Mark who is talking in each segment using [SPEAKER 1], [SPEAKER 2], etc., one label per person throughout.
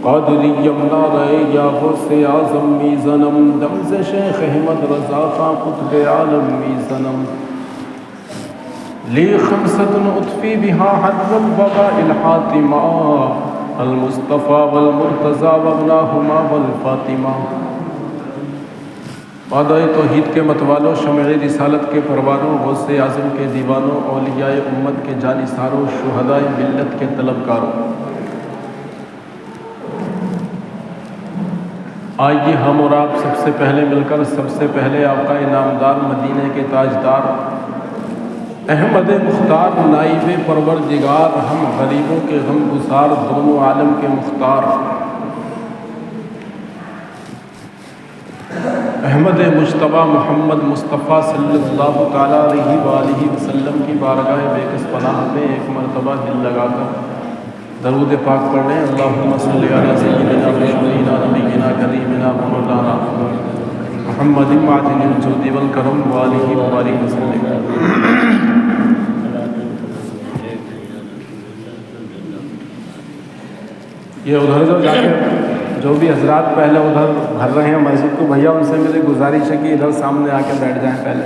[SPEAKER 1] قادریم نعرہ یا غوث اعظم می زنم دمز شیخ احمد رضا خان قطب عالم می زنم لی خمسة اطفی بها حد الوباء الحاتمہ المصطفى والمرتضى وابناہما والفاطمہ۔ وعدہ توحید کے متوالوں، شمع رسالت کے پروانوں، غوث اعظم کے دیوانوں، اولیاء امت کے جانثاروں، شہداء ملت کے طلبکاروں، آئیے ہم اور آپ سب سے پہلے مل کر سب سے پہلے آقا انعامدار مدینہ کے تاجدار احمد مختار نائب پروردگار، ہم غریبوں کے غم گسار، دونوں عالم کے مختار احمد مجتبیٰ محمد مصطفیٰ صلی اللہ تعالیٰ علیہ وآلہ وسلم کی بارگاہ بے کس پناہ میں ایک مرتبہ دل لگا کر درود پاک پڑھ لیں۔ اللہم صلی علی سیدنا محمد نبینا کریمنا مولانا محمد معدن الجود والکرم وآلہ وآلہ وسلم۔ یہ ادھر جو جا کے جو بھی حضرات پہلے ادھر بھر رہے ہیں مسجد کو، بھیا ان سے میری گزارش ہے کہ ادھر سامنے آ کے بیٹھ جائیں پہلے۔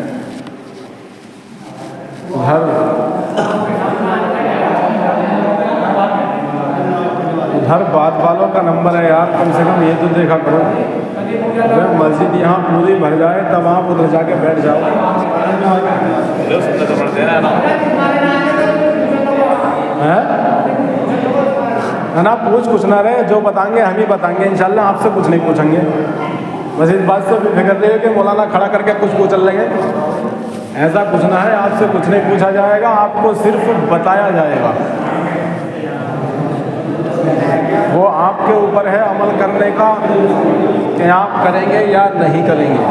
[SPEAKER 1] ادھر بعد والوں کا نمبر ہے یار، کم سے کم یہ تو دیکھا کرو، جب مسجد یہاں پوری بھر جائے تب آپ ادھر جا کے بیٹھ جاؤ۔ ہے نا، پوچھ کچھ نہ رہے، جو بتائیں گے ہم ہی بتائیں گے انشاءاللہ، آپ سے کچھ نہیں پوچھیں گے۔ بس اس بات سے بھی فکر رہے کہ مولانا کھڑا کر کے کچھ پوچھ لیں گے، ایسا کچھ نہ ہے، آپ سے کچھ نہیں پوچھا جائے گا، آپ کو صرف بتایا جائے گا۔ وہ آپ کے اوپر ہے عمل کرنے کا کہ آپ کریں گے یا نہیں کریں گے۔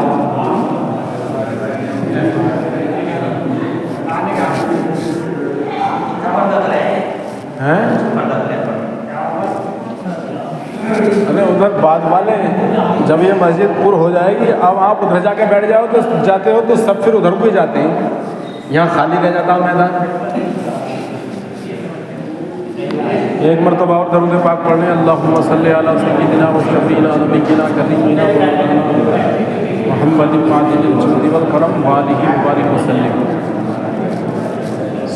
[SPEAKER 1] ارے ادھر بعد والے جب یہ مسجد پر ہو جائے گی، اب آپ ادھر جا کے بیٹھ جاتے ہو تو سب پھر ادھر کو ہی جاتے ہیں، یہاں خالی رہ جاتا میدان۔ ایک مرتبہ اور درود پاک پڑھنے، اللہم صلی علی سیدنا و شفیعنا نبینا کریمنا محمد معدن الجود والکرم وآلہ وآلہ وسلم۔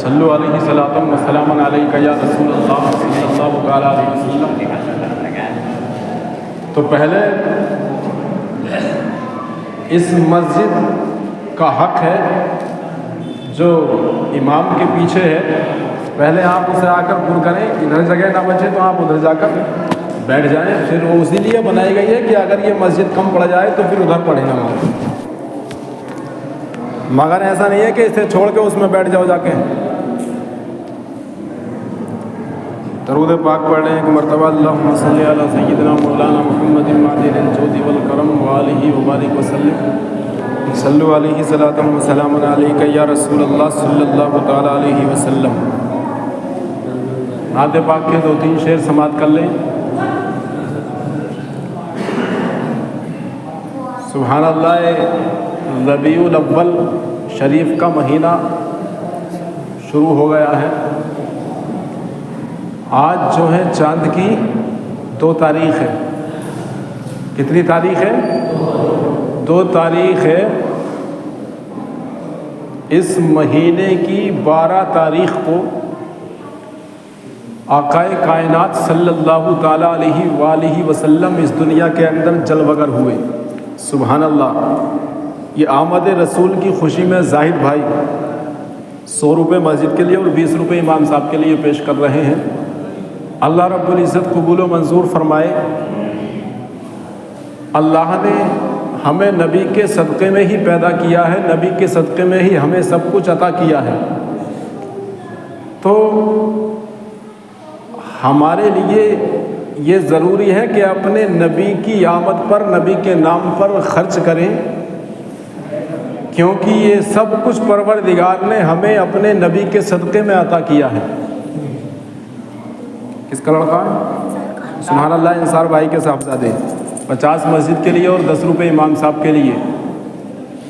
[SPEAKER 1] صلو علیہ صلاۃ و سلام علیک یا رسول اللہ صلی اللہ تعالیٰ علیہ وسلم۔ تو پہلے اس مسجد کا حق ہے جو امام کے پیچھے ہے، پہلے آپ اسے آ کر پر کریں، ادھر جگہ نہ بچے تو آپ ادھر جا کر بیٹھ جائیں۔ پھر وہ اسی لیے بنائی گئی ہے کہ اگر یہ مسجد کم پڑ جائے تو پھر ادھر پڑھیں گے، مگر ایسا نہیں ہے کہ اسے چھوڑ کے اس میں بیٹھ جاؤ جا کے۔ درود پاک پڑھ لیں ایک مرتبہ، اللہم صلی علی سیدنا مولانا محمد معدن الجود والکرم وآلہ وبارک وسلم۔ صلو علیہ صلاۃ و سلام علیک یا رسول اللہ صلی اللہ تعالیٰ علیہ وسلم۔ نعت پاک کے 2-3 شعر سماعت کر لیں۔ سبحان اللہ، ربیع الاول شریف کا مہینہ شروع ہو گیا ہے۔ آج جو ہے چاند کی 2 تاریخ ہے۔ کتنی تاریخ ہے؟ 2 تاریخ ہے۔ اس مہینے کی 12 تاریخ کو آقائے کائنات صلی اللہ تعالیٰ علیہ وآلہ وسلم اس دنیا کے اندر جلوہ گر ہوئے۔ سبحان اللہ۔ یہ آمد رسول کی خوشی میں زاہد بھائی 100 روپے مسجد کے لیے اور 20 روپے امام صاحب کے لیے پیش کر رہے ہیں۔ اللہ رب العزت قبول و منظور فرمائے۔ اللہ نے ہمیں نبی کے صدقے میں ہی پیدا کیا ہے، نبی کے صدقے میں ہی ہمیں سب کچھ عطا کیا ہے، تو ہمارے لیے یہ ضروری ہے کہ اپنے نبی کی آمد پر، نبی کے نام پر خرچ کریں، کیونکہ یہ سب کچھ پروردگار نے ہمیں اپنے نبی کے صدقے میں عطا کیا ہے۔ کس کا لڑکا ہے؟ سبحان اللہ، انصار بھائی کے صاحبزادے 50 مسجد کے لیے اور 10 روپے امام صاحب کے لیے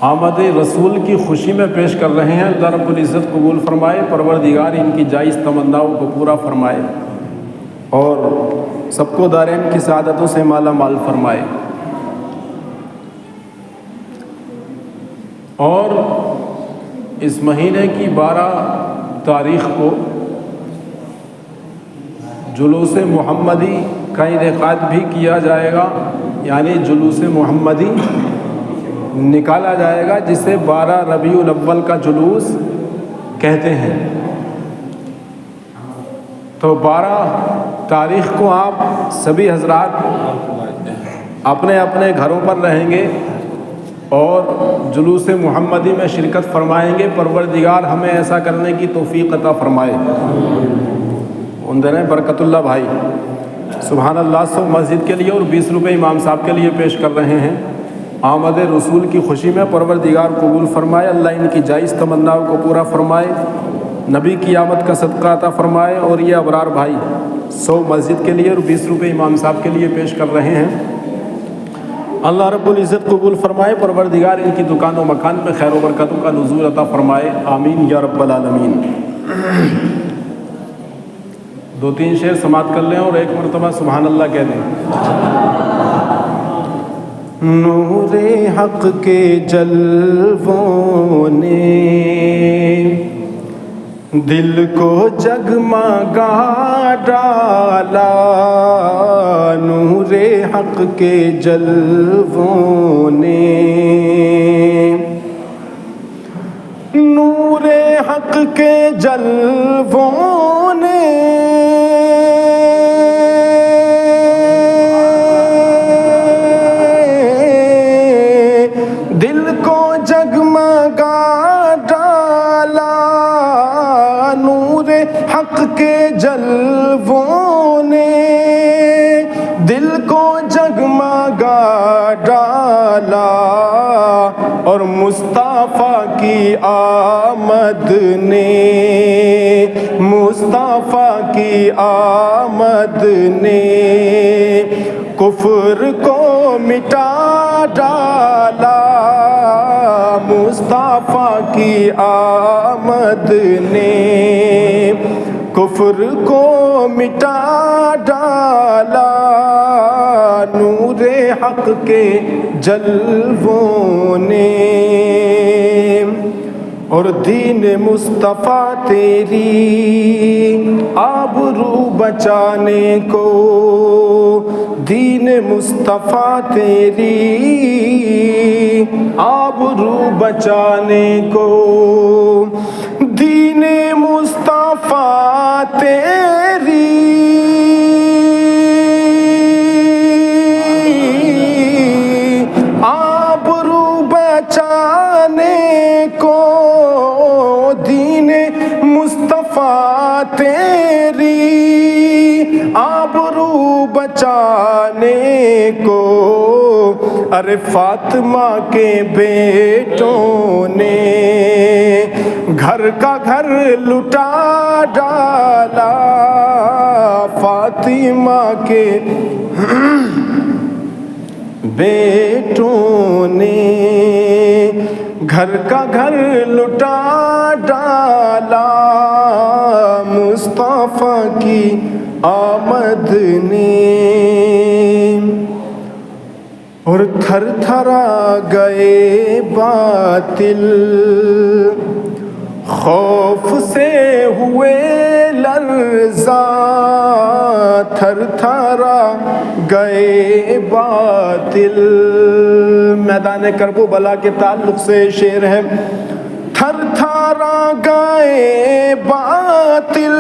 [SPEAKER 1] آمد رسول کی خوشی میں پیش کر رہے ہیں۔ اللہ رب العزت قبول فرمائے، پروردگار ان کی جائز تمناؤں کو پورا فرمائے اور سب کو دارین کی سعادتوں سے مالا مال فرمائے۔ اور اس مہینے کی 12 تاریخ کو جلوس محمدی کا انعقاد بھی کیا جائے گا، یعنی جلوس محمدی نکالا جائے گا، جسے 12 ربیع الاول کا جلوس کہتے ہیں۔ تو 12 تاریخ کو آپ سبھی حضرات اپنے اپنے گھروں پر رہیں گے اور جلوس محمدی میں شرکت فرمائیں گے۔ پروردگار ہمیں ایسا کرنے کی توفیق عطا فرمائے۔ اندر برکت اللہ بھائی سبحان اللہ 100 مسجد کے لیے اور 20 روپے امام صاحب کے لیے پیش کر رہے ہیں۔ آمد رسول کی خوشی میں پروردگار قبول فرمائے، اللہ ان کی جائز تمناؤں کو پورا فرمائے، نبی کی آمد کا صدقہ عطا فرمائے۔ اور یہ ابرار بھائی 100 مسجد کے لیے اور 20 روپے امام صاحب کے لیے پیش کر رہے ہیں، اللہ رب العزت قبول فرمائے۔ پروردگار ان کی دکان و مکان میں خیر و برکتوں کا نزول عطا فرمائے، آمین یا رب العالمین۔ 2-3 شعر سماعت کر لیں اور ایک مرتبہ سبحان اللہ کہہ دیں۔ نور حق کے جلووں نے دل کو جگمگا ڈالا، نور حق کے جلووں نے نور حق کے جلووں نے دل کو جگمگا ڈالا، نور حق کے جلووں نے دل کو جگمگا ڈالا، اور مصطفیٰ کی آمد نے مصطفیٰ کی آمد نے کفر کو مٹا ڈالا، مصطفیٰ کی آمد نے کفر کو مٹا ڈالا، نور حق کے جلووں نے۔ اور دین مصطفیٰ تیری آبرو بچانے کو، دین مصطفیٰ تیری آبرو بچانے کو، دین مصطفیٰ تیری آبرو بچانے کو، دین مصطفیٰ تیری آبرو بچانے کو، ارے فاطمہ کے بیٹوں نے گھر کا گھر لٹا ڈالا، فاطمہ کے بیٹوں نے گھر کا گھر لٹا ڈالا، مصطفیٰ کی آمد نے۔ اور تھر تھرا گئے باطل خوف سے ہوئے لرزاں، تھر تھرا گئے باطل، میدان کرب و بلا کے تعلق سے شعر ہے۔ تھر تھرا گئے باطل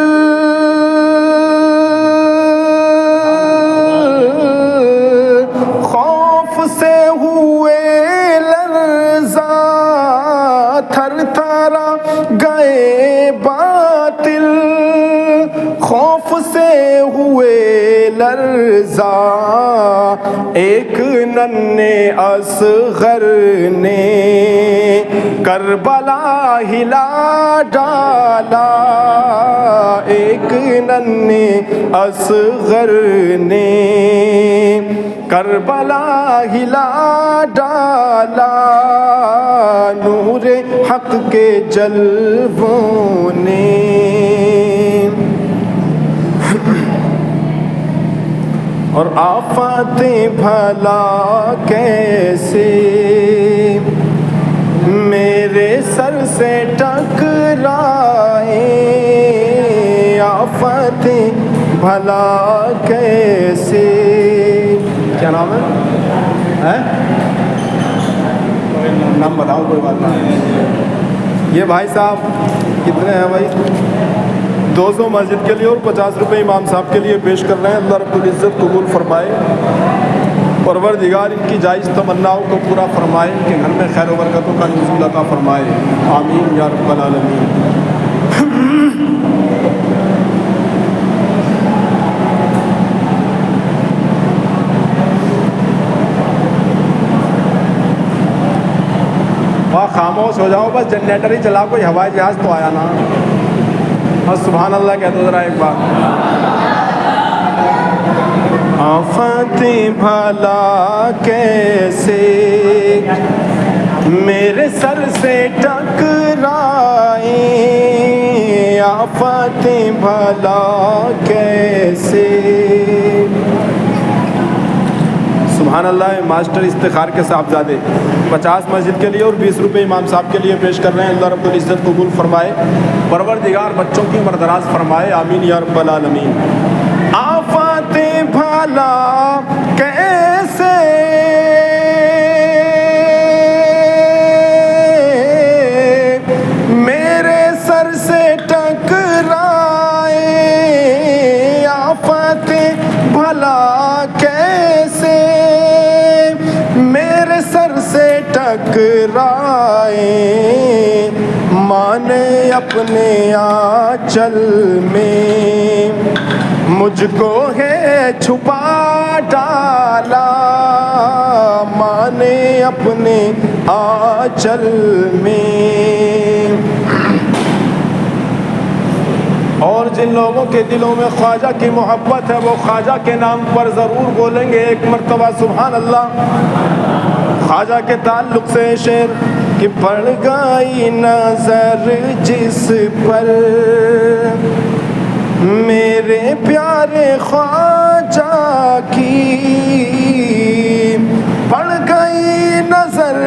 [SPEAKER 1] خوف سے ہوئے لرزاں، تھر تھرا گئے باطل خوف سے ہوئے لرزاں، ایک ننھے اصغر نے کربلا ہلا ڈالا، ایک ننھے اصغر نے کربلا ہلا ڈالا، نور حق کے جلووں نے۔
[SPEAKER 2] اور آفاتیں بھلا کیسے میرے سر سے ٹکرائیں، آفاتیں بھلا کیسے. کیا نام ہے؟ نام بتاؤ، کوئی بات نہیں. یہ بھائی صاحب کتنے ہیں بھائی؟ 200 مسجد کے لیے اور 50 روپے امام صاحب کے لیے پیش کر رہے ہیں. اللہ رب العزت قبول فرمائے. پروردگار ان کی جائز تمناؤں کو پورا فرمائے، ان کے گھر میں خیر و برکتوں کا نزول عطا فرمائے. آمین یا رب العالمین. خاموش ہو جاؤ، بس جنریٹر ہی چلاؤ، کوئی ہوائی جہاز تو آیا نا. بس سبحان اللہ کہہ دو ذرا ایک بار. آفاتیں بھلا کیسے میرے سر سے ٹکرائیں، آفاتیں بھلا کیسے. سبحان اللہ. ماسٹر استخار کے صاحبزادے 50 مسجد کے لیے اور 20 روپے امام صاحب کے لیے پیش کر رہے ہیں. اللہ رب العزت قبول فرمائے. پروردگار بچوں کی عمر دراز فرمائے. آمین یا رب العالمین. آفاتیں بھلا کیسے میرے سر سے ٹکرائیں، آفاتیں بھلا کیسے میرے سر سے ٹکرائیں. ماں نے اپنے آنچل میں مجھ کو ہے چھپا ڈالا، ماں نے اپنے آنچل میں. اور جن لوگوں کے دلوں میں خواجہ کی محبت ہے وہ خواجہ کے نام پر ضرور بولیں گے ایک مرتبہ سبحان اللہ. خواجہ کے تعلق سے شعر کہ پڑ گئی نظر جس پر میرے پیارے خواجہ کی، پڑ گئی نظر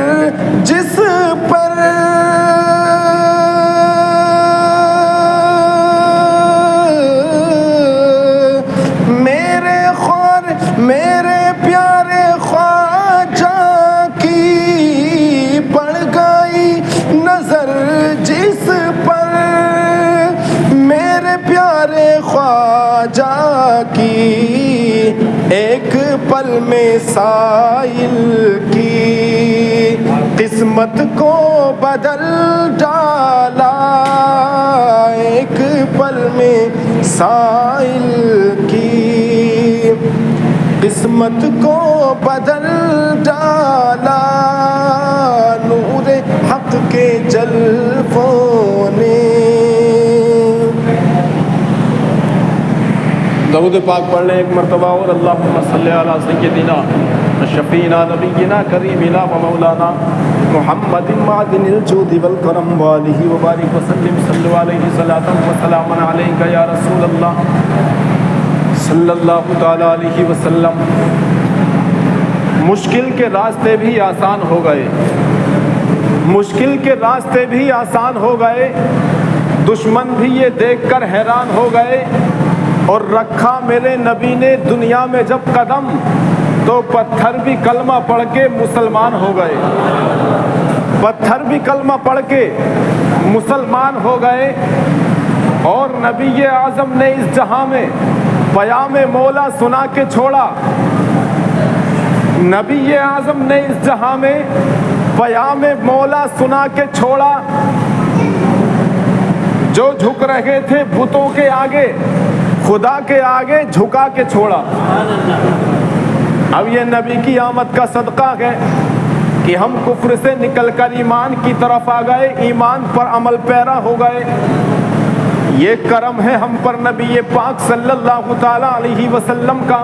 [SPEAKER 2] جس پر میرے پیارے خواجہ کی، پڑ گئی نظر جس پر میرے پیارے خواجہ کی، ایک پل میں سائل کی قسمت کو بدل ڈالا، ایک پل میں سائل کی قسمت کو بدل ڈالا. نور حق کے جلووں نے. درود پاک پڑھ لیں ایک مرتبہ اور اللہم صلی علی سیدنا شفیعنا نبینا کریمنا و مولانا محمد معدن الجود والکرم والہ وبارک وسلم. صلو علیہ صلاۃ و سلام علیک یا رسول اللہ صلی اللہ تعالی علیہ وسلم. مشکل کے راستے بھی آسان ہو گئے، مشکل کے راستے بھی آسان ہو گئے، دشمن بھی یہ دیکھ کر حیران ہو گئے. اور رکھا میرے نبی نے دنیا میں جب قدم تو پتھر بھی کلمہ پڑھ کے مسلمان ہو گئے، پتھر بھی کلمہ پڑھ کے مسلمان ہو گئے. اور نبی اعظم نے اس جہاں میں پیام مولا سنا کے چھوڑا، نبی اعظم نے اس جہاں میں پیام مولا سنا کے چھوڑا. جو جھک رہے تھے بتوں کے آگے خدا کے آگے جھکا کے چھوڑا. اب یہ نبی کی آمد کا صدقہ ہے کہ ہم کفر سے نکل کر ایمان کی طرف آ گئے، ایمان پر عمل پیرا ہو گئے. یہ کرم ہے ہم پر نبی پاک صلی اللہ تعالی علیہ وسلم کا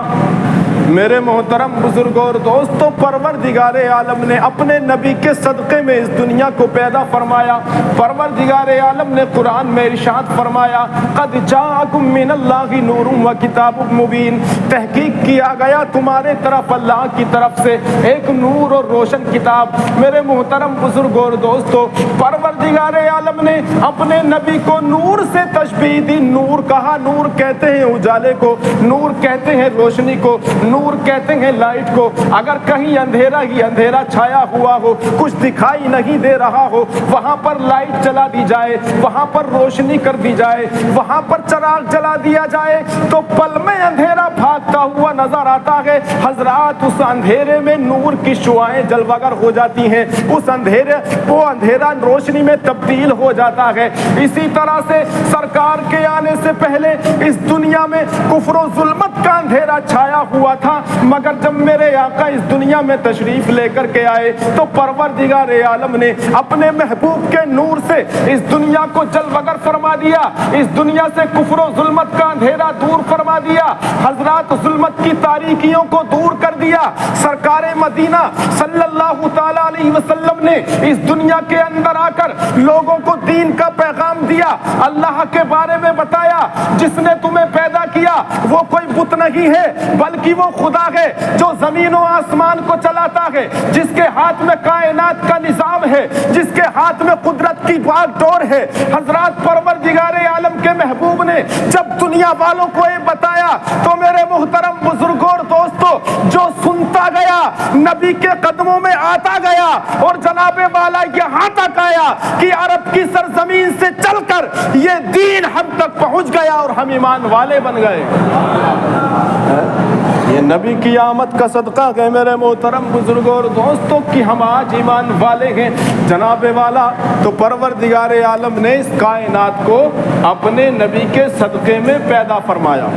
[SPEAKER 2] میرے محترم بزرگوں اور دوستوں، پروردگار عالم نے اپنے نبی کے صدقے میں اس دنیا کو پیدا فرمایا۔ پروردگار عالم نے قرآن میں ارشاد فرمایا، قد جاءکم من اللہ نور و کتاب مبین، تحقیق کیا گیا تمہارے طرف اللہ کی طرف سے ایک نور اور روشن کتاب۔ میرے محترم بزرگوں اور دوستوں، پروردگار عالم نے اپنے نبی کو نور سے تشبیہ دی۔ نور کہا، نور کہتے ہیں اجالے کو، نور کہتے ہیں روشنی کو، نور کہتے ہیں لائٹ کو۔ اگر کہیں اندھیرا ہی اندھیرا چھایا ہوا ہو، کچھ دکھائی نہیں دے رہا ہو، وہاں پر لائٹ چلا دی جائے، وہاں پر روشنی کر دی جائے، وہاں پر چراغ جلا دیا جائے تو پل میں اندھیرا بھاگتا ہوا نظر آتا ہے۔ حضرات، اس اندھیرے میں نور کی شعاعیں جلوگر ہو جاتی ہیں، اس اندھیرے وہ اندھیرا روشنی میں تبدیل ہو جاتا ہے۔ اسی طرح سے سرکار کے آنے سے پہلے اس دنیا میں کفر و ظلمت کا اندھیرا چھایا ہوا تھا، مگر جب میرے آقا اس دنیا میں تشریف لے کر کے آئے تو پروردگار عالم نے اپنے محبوب کے نور سے اس دنیا کو جلوگر فرما دیا، اس دنیا سے کفر و ظلمت کا اندھیرا دور فرما دیا۔ حضرات، ظلمت کی تاریکیوں کو دور کر دیا۔ سرکار مدینہ صلی اللہ تعالی علیہ وسلم نے اس دنیا کے اندر آ کر لوگوں کو دین کا پیغام دیا، اللہ کے بارے میں بتایا، جس نے تمہیں پیدا کیا وہ کوئی بت نہیں ہے بلکہ وہ خدا ہے جو زمین و آسمان کو چلاتا ہے، جس کے ہاتھ میں کائنات کا نظام ہے، جس کے ہاتھ میں قدرت کی باغ ڈور ہے۔ حضرات، پروردگار عالم کے محبوب نے جب دنیا والوں کو یہ بتایا تو میرے محترم بزرگوں اور دوستوں، جو سنتا گیا نبی کے قدموں میں آتا گیا، اور جناب والا یہاں تک آیا کہ عرب کی سرزمین سے چل کر یہ دین ہم تک پہنچ گیا اور ہم ایمان والے بن گئے۔ یہ نبی کی آمد کا صدقہ ہے میرے محترم بزرگوں اور دوستوں کہ ہم آج ایمان والے ہیں۔ جناب والا تو پروردگار عالم نے اس کائنات کو اپنے نبی کے صدقے میں پیدا فرمایا۔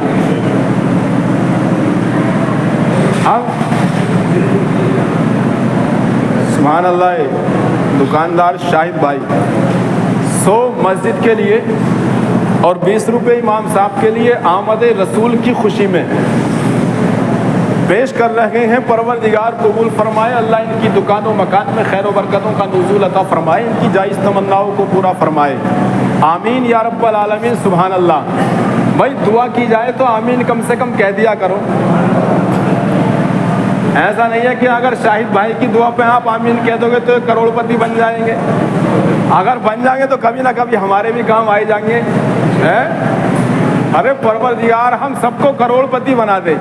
[SPEAKER 2] اب سبحان اللہ، دکاندار شاہد بھائی 100 مسجد کے لیے اور 20 روپے امام صاحب کے لیے آمد رسول کی خوشی میں پیش کر رہے ہیں۔ پروردگار قبول فرمائے، اللہ ان کی دکان و مکان میں خیر و برکتوں کا نزول عطا فرمائے، ان کی جائز تمناؤں کو پورا فرمائے، آمین یا رب العالمین۔ سبحان اللہ۔ بھائی، دعا کی جائے تو آمین کم سے کم کہہ دیا کرو۔ ایسا نہیں ہے کہ اگر شاہد بھائی کی دعا پہ آپ آمین کہہ دو گے تو کروڑ پتی بن جائیں گے۔ اگر بن جائیں گے تو کبھی نہ کبھی ہمارے بھی کام آئے جائیں گے۔ ارے پروردگار ہم سب کو کروڑ پتی بنا دے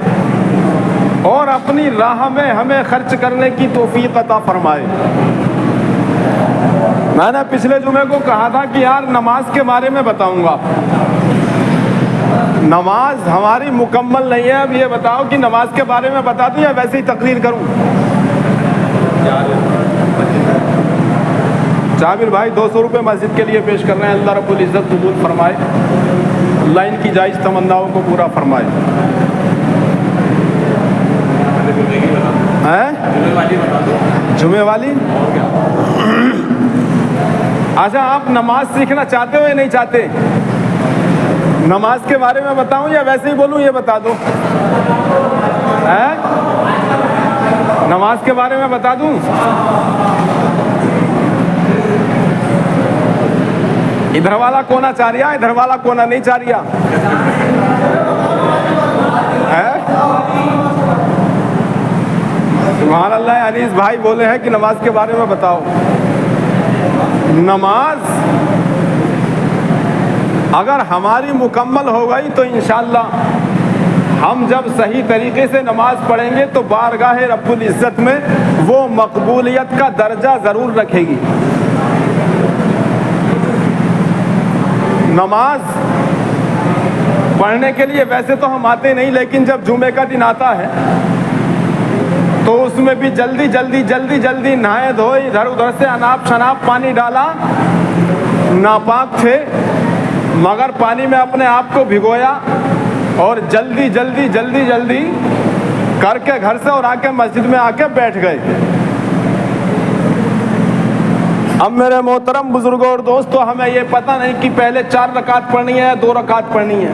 [SPEAKER 2] اور اپنی راہ میں ہمیں خرچ کرنے کی توفیق عطا فرمائے۔ میں نے پچھلے جمعے کو کہا تھا کہ یار نماز کے بارے میں بتاؤں گا۔ نماز ہماری مکمل نہیں ہے، اب یہ بتاؤ کہ نماز کے بارے میں بتا دوں یا ویسے ہی تقریر کروں؟ جابر بھائی 200 روپے مسجد کے لیے پیش کر رہے ہیں، اللہ رب العزت قبول فرمائے، اللہ ان کی جائز تمناؤں کو پورا فرمائے۔ جمعے والی؟ اچھا، آپ نماز سیکھنا چاہتے ہو یا نہیں چاہتے؟ نماز کے بارے میں بتاؤں یا ویسے ہی بولوں، یہ بتا دو۔ نماز کے بارے میں بتا دوں؟ ادھر والا کونا چاہ رہا، ادھر والا کونا نہیں چاہ رہا۔ سبحان اللہ، انیس بھائی بولے ہیں کہ نماز کے بارے میں بتاؤ۔ نماز اگر ہماری مکمل ہو گئی تو انشاءاللہ ہم جب صحیح طریقے سے نماز پڑھیں گے تو بارگاہ رب العزت میں وہ مقبولیت کا درجہ ضرور رکھے گی۔ نماز پڑھنے کے لیے ویسے تو ہم آتے نہیں، لیکن جب جمعے کا دن آتا ہے تو اس میں بھی جلدی جلدی جلدی جلدی نہائے دھوئے، ادھر ادھر سے اناپ شناپ پانی ڈالا، ناپاک تھے مگر پانی میں اپنے آپ کو بھگویا اور جلدی جلدی جلدی جلدی کر کے گھر سے اور آ کے مسجد میں آ کے بیٹھ گئے۔ اب میرے محترم بزرگوں اور دوستو، ہمیں یہ پتہ نہیں کہ پہلے 4 رکعت پڑھنی ہے یا 2 رکعت پڑھنی ہے۔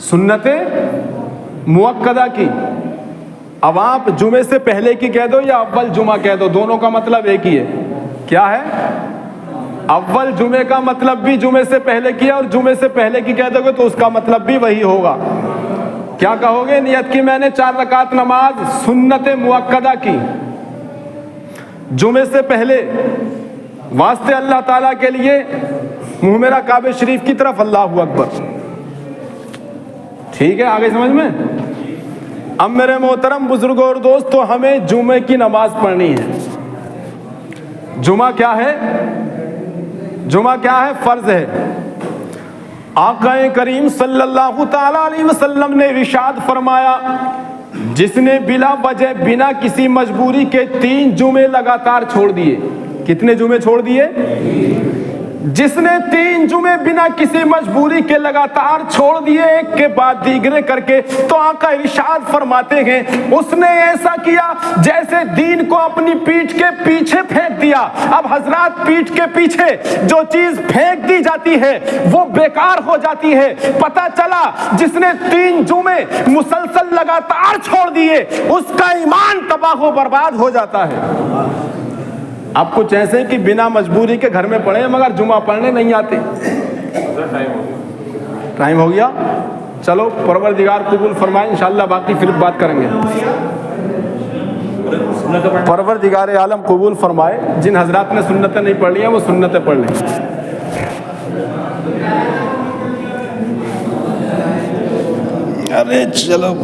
[SPEAKER 2] سنت مؤکدہ کی. اب آپ جمعے سے پہلے کی کہہ دو یا اول جمعہ کہہ دو, دونوں کا مطلب ایک ہی ہے. کیا ہے؟ اول جمعے کا مطلب بھی جمعے سے پہلے کیا, اور جمعے سے پہلے کی کہہ دو گے تو اس کا مطلب بھی وہی ہوگا. کیا کہو گے؟ نیت کی میں نے 4 رکعت نماز سنت مؤکدہ کی جمعے سے پہلے واسطے اللہ تعالیٰ کے لیے, منہ میرا کعبہ شریف کی طرف, اللہ اکبر. ٹھیک ہے, آگے سمجھ میں. اب میرے محترم بزرگوں اور دوستو, ہمیں جمعے کی نماز پڑھنی ہے. جمعہ کیا ہے؟ جمعہ کیا ہے؟ فرض ہے. آقا کریم صلی اللہ تعالی علیہ وسلم نے ارشاد فرمایا, جس نے بلا وجہ بنا کسی مجبوری کے 3 جمعے لگاتار چھوڑ دیے. کتنے جمعے چھوڑ دیے؟ جس نے 3 جمعے بنا کسی مجبوری کے لگاتار چھوڑ دیے, ایک کے بعد دیگرے کر کے, تو آقا ارشاد فرماتے ہیں اس نے ایسا کیا جیسے دین کو اپنی پیٹھ کے پیچھے پھینک دیا. اب حضرات, پیٹھ کے پیچھے جو چیز پھینک دی جاتی ہے وہ بیکار ہو جاتی ہے. پتہ چلا جس نے 3 جمعے مسلسل لگاتار چھوڑ دیے اس کا ایمان تباہ و برباد ہو جاتا ہے. آپ کچھ ایسے کہ بنا مجبوری کے گھر میں پڑھیں مگر جمعہ پڑھنے نہیں آتے. ٹائم ہو گیا, چلو پروردگار قبول فرمائے, انشاءاللہ باقی پھر بات کریں گے. پروردگار عالم قبول فرمائے. جن حضرات نے سنتیں نہیں پڑھ لی ہیں وہ سنتیں پڑھ لیں. ارے چلو